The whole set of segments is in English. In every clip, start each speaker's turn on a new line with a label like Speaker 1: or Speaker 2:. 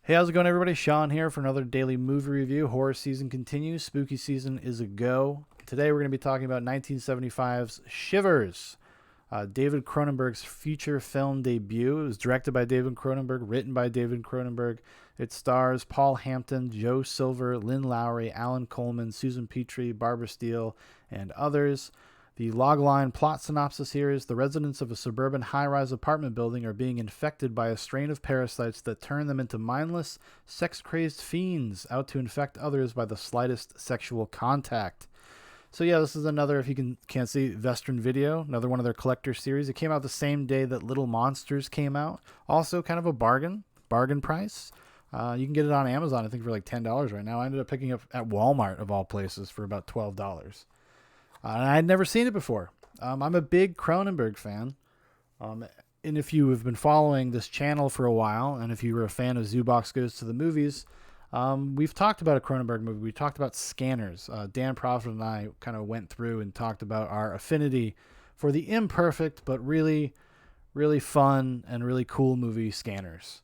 Speaker 1: Hey, how's it going, everybody? Shaun here for another daily movie review. Horror season continues. Spooky season is a go. Today, we're going to be talking about 1975's Shivers, David Cronenberg's feature film debut. It was directed by David Cronenberg, written by David Cronenberg. It stars Paul Hampton, Joe Silver, Lynn Lowry, Alan Coleman, Susan Petrie, Barbara Steele, and others. The logline plot synopsis here is: the residents of a suburban high-rise apartment building are being infected by a strain of parasites that turn them into mindless, sex-crazed fiends out to infect others by the slightest sexual contact. So yeah, this is another, if you can't see, Western Video, another one of their collector series. It came out the same day that Little Monsters came out. Also kind of a bargain price. You can get it on Amazon, I think, for like $10 right now. I ended up picking up at Walmart, of all places, for about $12. And I had never seen it before. I'm a big Cronenberg fan. And if you have been following this channel for a while, and if you were a fan of Zoobox Goes to the Movies, we've talked about a Cronenberg movie. We talked about Scanners. Dan Profit and I kind of went through and talked about our affinity for the imperfect but really, really fun and really cool movie Scanners.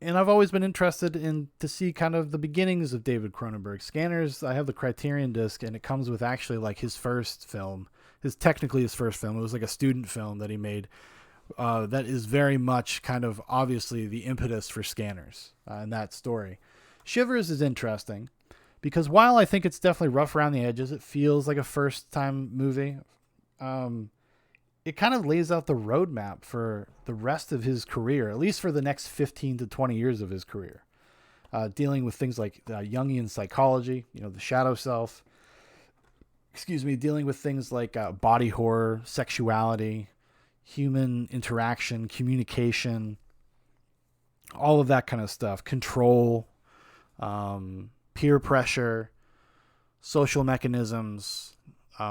Speaker 1: And I've always been interested in to see kind of the beginnings of David Cronenberg. Scanners, I have the Criterion disc, and it comes with actually like his first film. Technically his first film. It was like a student film that he made. That is very much kind of obviously the impetus for Scanners in that story. Shivers is interesting because while I think it's definitely rough around the edges, it feels like a first time movie. It kind of lays out the roadmap for the rest of his career, at least for the next 15 to 20 years of his career, dealing with things like Jungian psychology, the shadow self, dealing with things like body horror, sexuality, human interaction, communication, all of that kind of stuff, control, peer pressure, social mechanisms,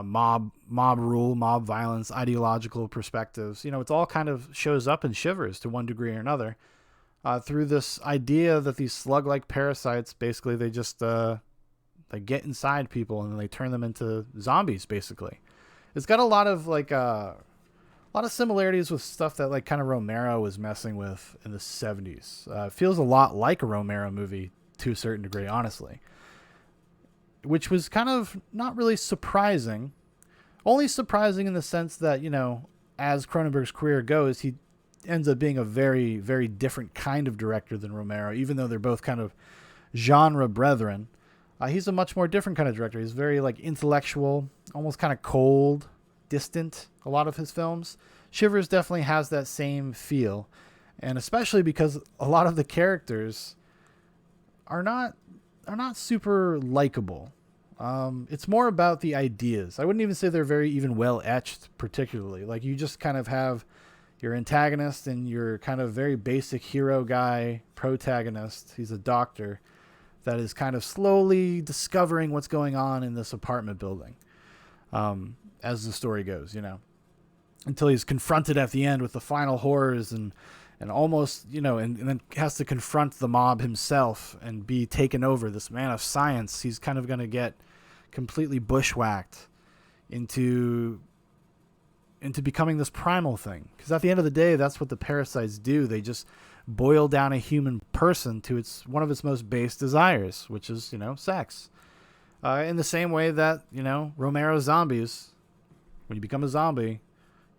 Speaker 1: mob rule, mob violence, ideological perspectives. It's all kind of shows up in Shivers to one degree or another, through this idea that these slug-like parasites, basically, they just they get inside people and they turn them into zombies. Basically, it's got a lot of similarities with stuff that like kind of Romero was messing with in the 70s. It feels a lot like a Romero movie to a certain degree, honestly. Which was kind of not really surprising. Only surprising in the sense that, as Cronenberg's career goes, he ends up being a very, very different kind of director than Romero, even though they're both kind of genre brethren. He's a much more different kind of director. He's very like intellectual, almost kind of cold, distant, a lot of his films. Shivers definitely has that same feel. And especially because a lot of the characters are not super likable. It's more about the ideas. I wouldn't even say they're very even well etched particularly. Like, you just kind of have your antagonist and your kind of very basic hero guy protagonist. He's a doctor that is kind of slowly discovering what's going on in this apartment building, as the story goes, until he's confronted at the end with the final horrors and almost, and then has to confront the mob himself and be taken over. This man of science, he's kind of going to get completely bushwhacked into becoming this primal thing. Because at the end of the day, that's what the parasites do. They just boil down a human person to one of its most base desires, which is, sex. In the same way that, Romero's zombies, when you become a zombie,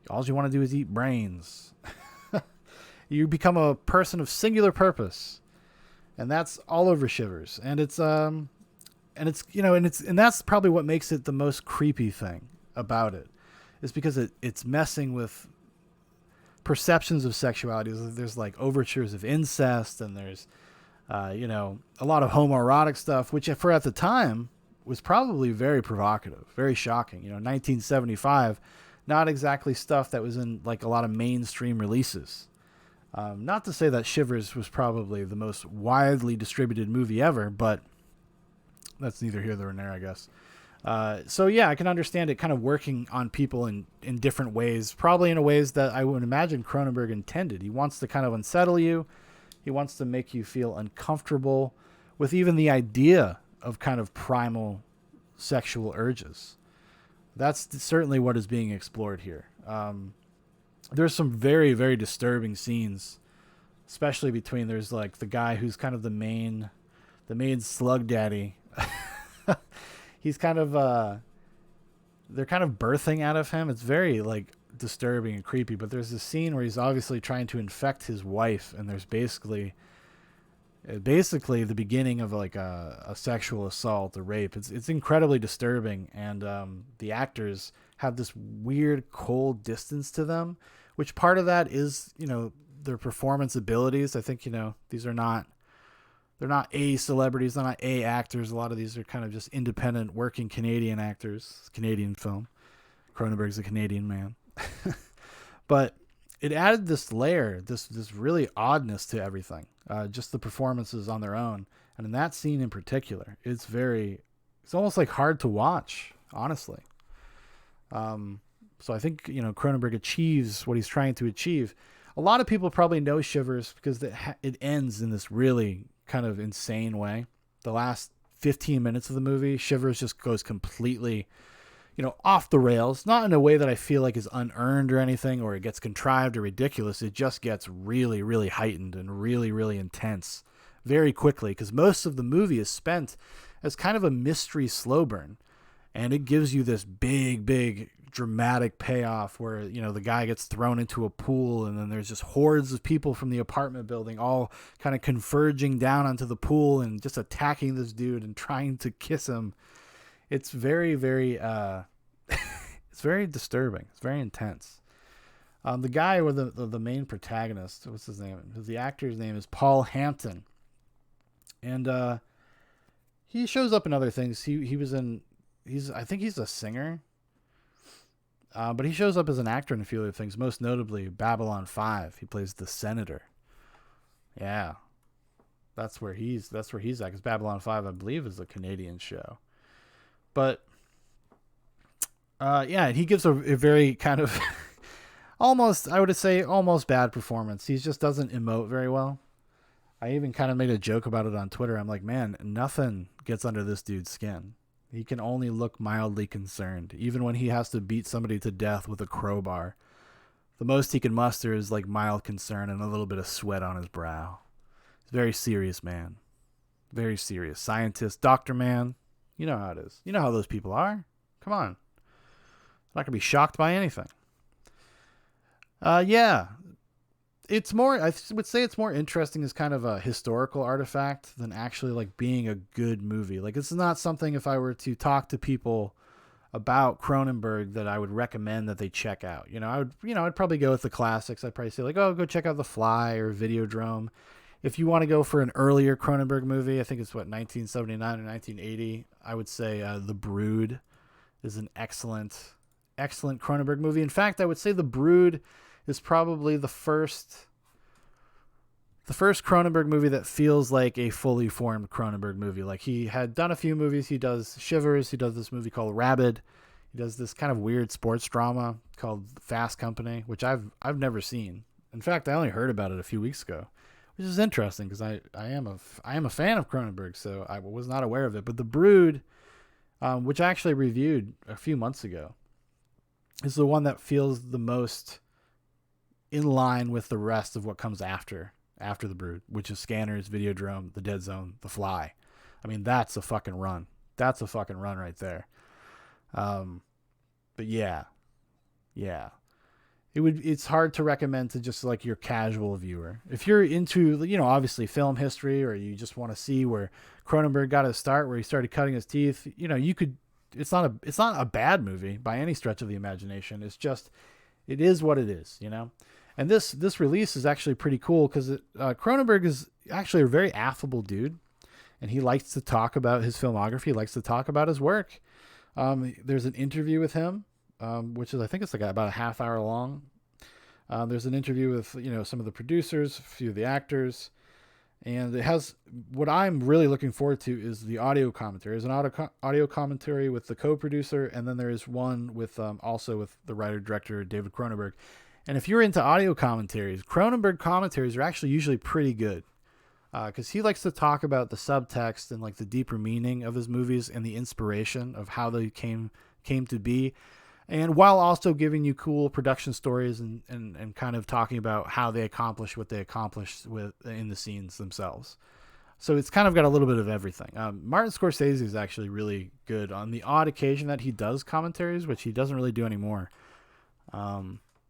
Speaker 1: all you want to do is eat brains. You become a person of singular purpose, and that's all over Shivers. And that's probably what makes it the most creepy thing about it, is because it's messing with perceptions of sexuality. There's like overtures of incest, and there's a lot of homoerotic stuff, which for at the time was probably very provocative, very shocking. 1975, not exactly stuff that was in like a lot of mainstream releases. Not to say that Shivers was probably the most widely distributed movie ever, but that's neither here nor there, I guess. So yeah, I can understand it kind of working on people in different ways, probably in ways that I would imagine Cronenberg intended. He wants to kind of unsettle you. He wants to make you feel uncomfortable with even the idea of kind of primal sexual urges. That's certainly what is being explored here. There's some very, very disturbing scenes especially between there's like the guy who's kind of the main slug daddy. He's kind of they're kind of birthing out of him. It's very like disturbing and creepy, but there's this scene where he's obviously trying to infect his wife, and there's basically the beginning of like a sexual assault, a rape. It's incredibly disturbing, and the actors have this weird cold distance to them, which part of that is, their performance abilities. I think, they're not A celebrities, they're not A actors. A lot of these are kind of just independent working Canadian actors. Canadian film. Cronenberg's a Canadian man. But it added this layer, this really oddness to everything. Just the performances on their own. And in that scene in particular, it's almost like hard to watch, honestly. So I think, Cronenberg achieves what he's trying to achieve. A lot of people probably know Shivers because it ends in this really kind of insane way. The last 15 minutes of the movie, Shivers just goes completely, off the rails. Not in a way that I feel like is unearned or anything, or it gets contrived or ridiculous. It just gets really, really heightened and really, really intense very quickly, because most of the movie is spent as kind of a mystery slow burn. And it gives you this big, big dramatic payoff where, the guy gets thrown into a pool, and then there's just hordes of people from the apartment building all kind of converging down onto the pool and just attacking this dude and trying to kiss him. It's very, very, it's very disturbing. It's very intense. The guy or the main protagonist, what's his name? The actor's name is Paul Hampton. And he shows up in other things. I think he's a singer. But he shows up as an actor in a few other things, most notably Babylon 5. He plays the senator. Yeah. That's where he's at, because Babylon 5, I believe, is a Canadian show. But yeah, he gives a very kind of almost bad performance. He just doesn't emote very well. I even kind of made a joke about it on Twitter. I'm like, man, nothing gets under this dude's skin. He can only look mildly concerned, even when he has to beat somebody to death with a crowbar. The most he can muster is like mild concern and a little bit of sweat on his brow. He's a very serious man. Very serious. Scientist, doctor man. You know how it is. You know how those people are. Come on. Not going to be shocked by anything. Yeah. I would say it's more interesting as kind of a historical artifact than actually like being a good movie. Like, it's not something, if I were to talk to people about Cronenberg, that I would recommend that they check out. I'd probably go with the classics. I'd probably say like, oh, go check out The Fly or Videodrome. If you want to go for an earlier Cronenberg movie, I think it's 1979 or 1980. I would say The Brood is an excellent Cronenberg movie. In fact, I would say The Brood is probably the first Cronenberg movie that feels like a fully formed Cronenberg movie. Like, he had done a few movies. He does Shivers. He does this movie called Rabid. He does this kind of weird sports drama called Fast Company, which I've never seen. In fact, I only heard about it a few weeks ago, which is interesting because I am a fan of Cronenberg, so I was not aware of it. But The Brood, which I actually reviewed a few months ago, is the one that feels the most in line with the rest of what comes after The Brood, which is Scanners, Videodrome, The Dead Zone, The Fly. I mean, that's a fucking run. That's a fucking run right there. But yeah. It's hard to recommend to just like your casual viewer. If you're into, obviously film history, or you just want to see where Cronenberg got his start, where he started cutting his teeth, you could, it's not a bad movie by any stretch of the imagination. It's just, it is what it is, And this release is actually pretty cool because Cronenberg is actually a very affable dude, and he likes to talk about his filmography. He likes to talk about his work. There's an interview with him, which is, I think it's like about a half hour long. There's an interview with some of the producers, a few of the actors, and it has, what I'm really looking forward to is the audio commentary. There's an audio commentary with the co-producer, and then there is one with also with the writer-director David Cronenberg. And if you're into audio commentaries, Cronenberg commentaries are actually usually pretty good, because he likes to talk about the subtext and like the deeper meaning of his movies and the inspiration of how they came to be. and while also giving you cool production stories and kind of talking about how they accomplished what they accomplished with in the scenes themselves. So it's kind of got a little bit of everything. Martin Scorsese is actually really good on the odd occasion that he does commentaries, which he doesn't really do anymore.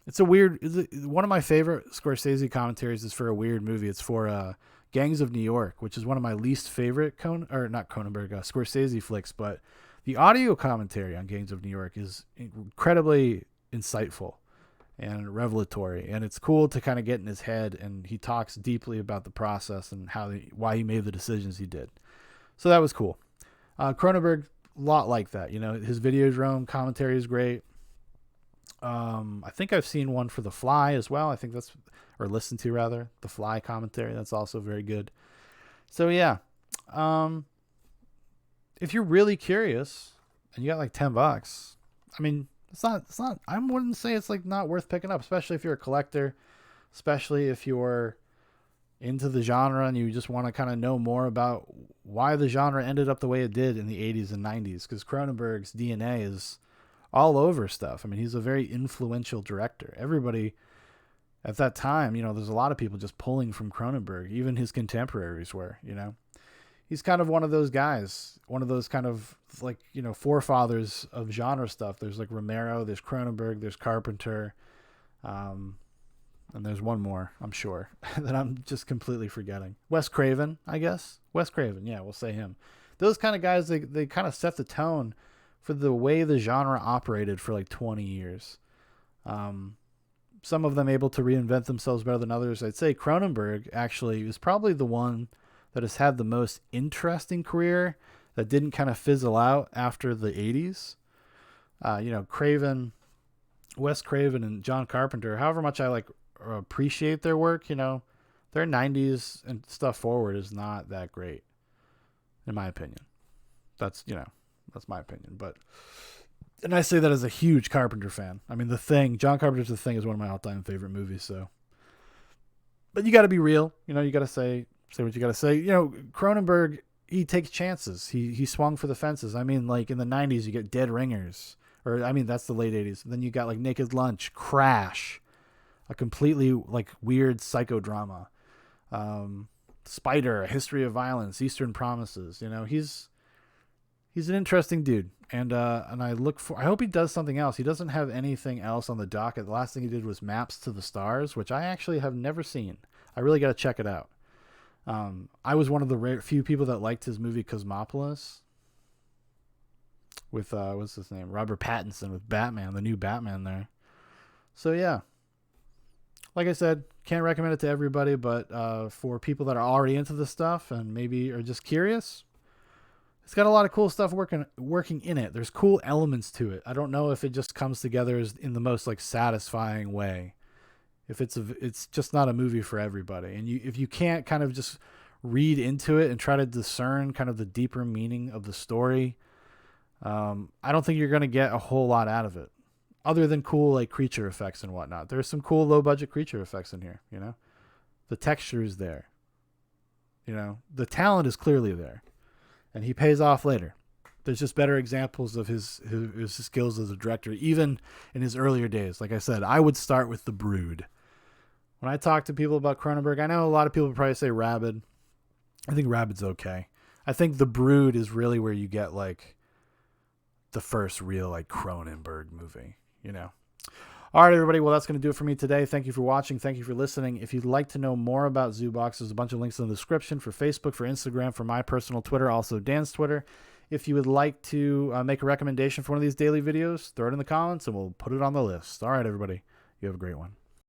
Speaker 1: It's one of my favorite Scorsese commentaries is for a weird movie. It's for Gangs of New York, which is one of my least favorite Scorsese flicks, but the audio commentary on Gangs of New York is incredibly insightful and revelatory, and it's cool to kind of get in his head, and he talks deeply about the process and why he made the decisions he did. So that was cool. Cronenberg, a lot like that. You know, his Videodrome commentary is great. I think I've seen one for The Fly as well. I think listened to rather, The Fly commentary. That's also very good. So yeah, if you're really curious and you got like $10, I mean, it's not, I wouldn't say it's like not worth picking up, especially if you're a collector, especially if you're into the genre and you just want to kind of know more about why the genre ended up the way it did in the 80s and 90s. Because Cronenberg's DNA is all over stuff. I mean, he's a very influential director. Everybody at that time, you know, there's a lot of people just pulling from Cronenberg. Even his contemporaries were, you know. He's kind of one of those guys, one of those kind of like, you know, forefathers of genre stuff. There's like Romero, there's Cronenberg, there's Carpenter, and there's one more, I'm sure, that I'm just completely forgetting. Wes Craven, I guess. Wes Craven, yeah, we'll say him. Those kind of guys, they kind of set the tone for the way the genre operated for like 20 years. Some of them able to reinvent themselves better than others. I'd say Cronenberg actually is probably the one that has had the most interesting career that didn't kind of fizzle out after the 80s. You know, Wes Craven and John Carpenter, however much I like appreciate their work, you know, their 90s and stuff forward is not that great, in my opinion. That's my opinion. And I say that as a huge Carpenter fan. I mean, John Carpenter's The Thing is one of my all-time favorite movies, so. But you got to be real. You know, you got to say what you got to say. You know, Cronenberg, he takes chances. He swung for the fences. I mean, like in the 90s, you get Dead Ringers. Or, I mean, that's the late 80s. And then you got like Naked Lunch, Crash, a completely like weird psychodrama. Spider, A History of Violence, Eastern Promises. You know, he's an interesting dude. And I hope he does something else. He doesn't have anything else on the docket. The last thing he did was Maps to the Stars, which I actually have never seen. I really got to check it out. I was one of the few people that liked his movie Cosmopolis with what's his name, Robert Pattinson, with Batman, the new Batman there. So yeah, like I said, can't recommend it to everybody, but for people that are already into this stuff and maybe are just curious, it's got a lot of cool stuff working in it. There's cool elements to it. I don't know if it just comes together in the most like satisfying way. If it's just not a movie for everybody. And if you can't kind of just read into it and try to discern kind of the deeper meaning of the story, I don't think you're going to get a whole lot out of it other than cool like creature effects and whatnot. There's some cool low budget creature effects in here, you know, the texture is there, you know, the talent is clearly there, and he pays off later. There's just better examples of his skills as a director, even in his earlier days. Like I said, I would start with The Brood. When I talk to people about Cronenberg, I know a lot of people probably say Rabid. I think Rabid's okay. I think The Brood is really where you get like the first real like Cronenberg movie, you know. All right, everybody. Well, that's going to do it for me today. Thank you for watching. Thank you for listening. If you'd like to know more about Zoobox, there's a bunch of links in the description for Facebook, for Instagram, for my personal Twitter, also Dan's Twitter. If you would like to make a recommendation for one of these daily videos, throw it in the comments and we'll put it on the list. All right, everybody. You have a great one.